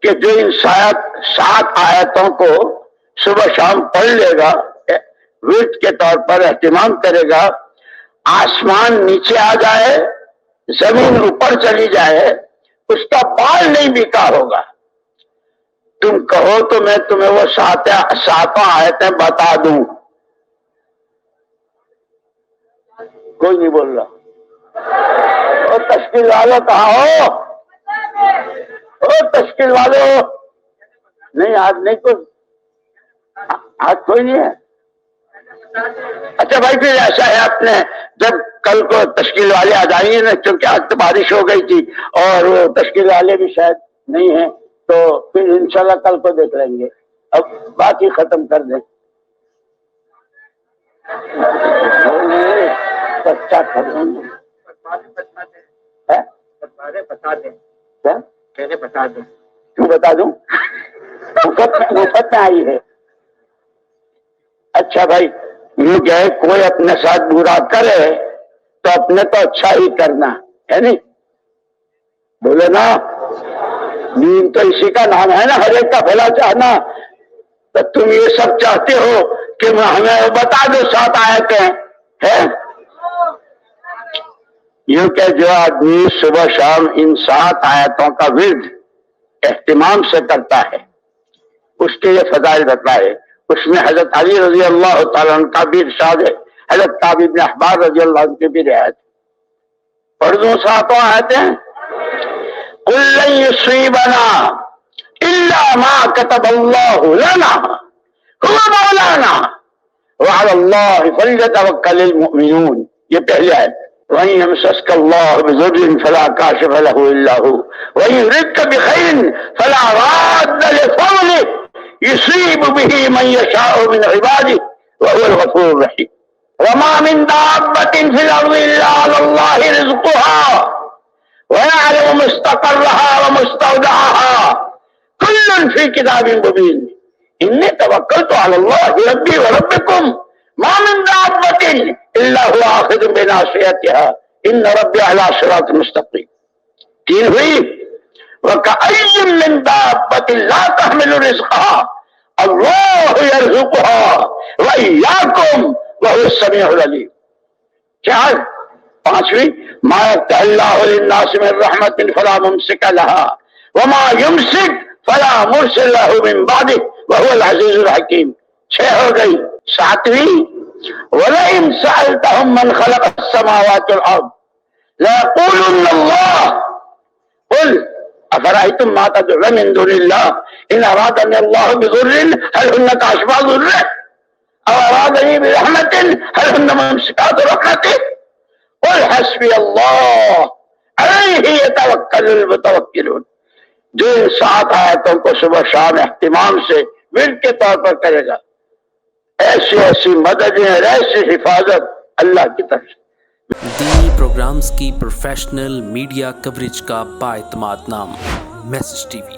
کہ جو ان 7 آیتوں کو صبح شام پڑھ لے گا، ورد کے طور پر اہتمام کرے گا، آسمان نیچے آ جائے، زمین اوپر چلی جائے، اس کا بال نہیں بکا ہوگا۔ تم کہو تو میں تمہیں وہ 7 آیتیں بتا دوں۔ کوئی نہیں بول رہا۔ اور تشکیل والوں کہاں ہو؟ تشکیل والوں نہیں، آج نہیں، آج کوئی نہیں ہے۔ اچھا بھائی، پھر ایسا ہے، اپنے جب کل کو تشکیل والے آ جائیں گے نا، کیونکہ آج تو بارش ہو گئی تھی اور وہ تشکیل والے بھی شاید نہیں ہیں، تو پھر انشاءاللہ کل کو دیکھ لیں گے۔ اب بات ہی ختم کر دیں۔ بچہ کھڑوں گے بتا دیں، کیوں بتا دوں؟ مفت میں آئی ہے۔ اچھا بھائی، یہ کہ کوئی اپنے ساتھ برا کرے تو اپنے تو اچھا ہی کرنا ہے، نہیں بولے نا؟ دین تو اسی کا نام ہے نا، ہر ایک کا بھلا چاہنا۔ تو تم یہ سب چاہتے ہو کہ ہمیں بتا دو 7 آیتیں ہیں؟ یہ کہ جو آدمی صبح شام ان 7 آیتوں کا ورد اہتمام سے کرتا ہے، اس کے یہ فضائل بتائے۔ اس میں حضرت علی رضی اللہ تعالیٰ عنہ کا بھی ارشاد ہے، حضرت کعب بن احبار رضی اللہ عنہ کی بھی روایت۔ پڑھ دوں 7 آیتیں؟ قل لن يصيبنا الا ما كتب الله لنا هو مولانا وعلى الله فليتوكل المؤمنون، یہ پہلی آیت۔ وَإِن يَمْسَسْكَ اللَّهُ بِضُرٍّ فَلَا كَاشِفَ لَهُ إِلَّا هُوَ وَإِن يُرِدْكَ بِخَيْرٍ فَلَا رَادَّ لِفَضْلِهِ يُصِيبُ بِهِ مَن يَشَاءُ مِنْ عِبَادِهِ وَهُوَ الْغَفُورُ الرَّحِيمُ وَمَا مِن دَابَّةٍ فِي الْأَرْضِ إِلَّا عَلَى اللَّهِ رِزْقُهَا وَيَعْلَمُ مُسْتَقَرَّهَا وَمُسْتَوْدَعَهَا كُلٌّ فِي كِتَابٍ مُبِينٍ إِنِّي تَوَكَّلْتُ عَلَى اللَّهِ رَبِّي وَرَبِّكُمْ مَا مِن دَابَّةٍ إِلَّا هُوَ آخِذٌ بِنَاصِيَتِهَا إِنَّ رَبِّي عَلَىٰ صِرَاطٍ مُسْتَقِيمٍ۔ 3 ہوئی۔ وَكَأَيٍّ مِّن دَابَّةٍ لَا تَحْمِلُ رِزْقَهَا اللَّهُ يَرْزُقُهَا وَإِيَّاكُمْ وَهُوَ السَّمِيعُ الْعَلِيمُ۔ 4۔ 5ویں مَا يَفْتَحِ اللَّهُ لِلنَّاسِ مِن رَّحْمَةٍ فَلَا مُمْسِكَ لَهَا وَمَا يُمْسِكْ فَلَا مُرْسِلَ لَهُ مِن بَعْدِهِ وَهُوَ الْعَزِيزُ الْحَكِيمُ۔ 6 ہو گئی۔ 7ویں وَلَئِن سَأَلْتَهُم مَّنْ خَلَقَ السَّمَاوَاتِ وَالْأَرْضَ لَيَقُولُنَّ اللَّهُ قُلْ أَفَرَأَيْتُم مَّا تَدْعُونَ مِن دُونِ اللَّهِ إِنْ أَرَادَنِي اللَّهُ بِضُرٍّ هَلْ هُنَّ كَاشِفَاتُ ضُرِّهِ أَوْ أَرَادَنِي بِرَحْمَةٍ هَلْ هُنَّ مُمْسِكَاتُ رَحْمَتِهِ قُلْ حَسْبِيَ اللَّهُ عَلَيْهِ يَتَوَكَّلُ الْمُتَوَكِّلُونَ۔ جو ان 7 آیتوں کو صبح شام اہتمام سے ورد کے طور پر کرے گا، ایسی ایسی مددیں اور ایسی حفاظت اللہ کی طرف سے۔ دینی پروگرامز کی پروفیشنل میڈیا کوریج کا بااعتماد نام، میسج ٹی وی۔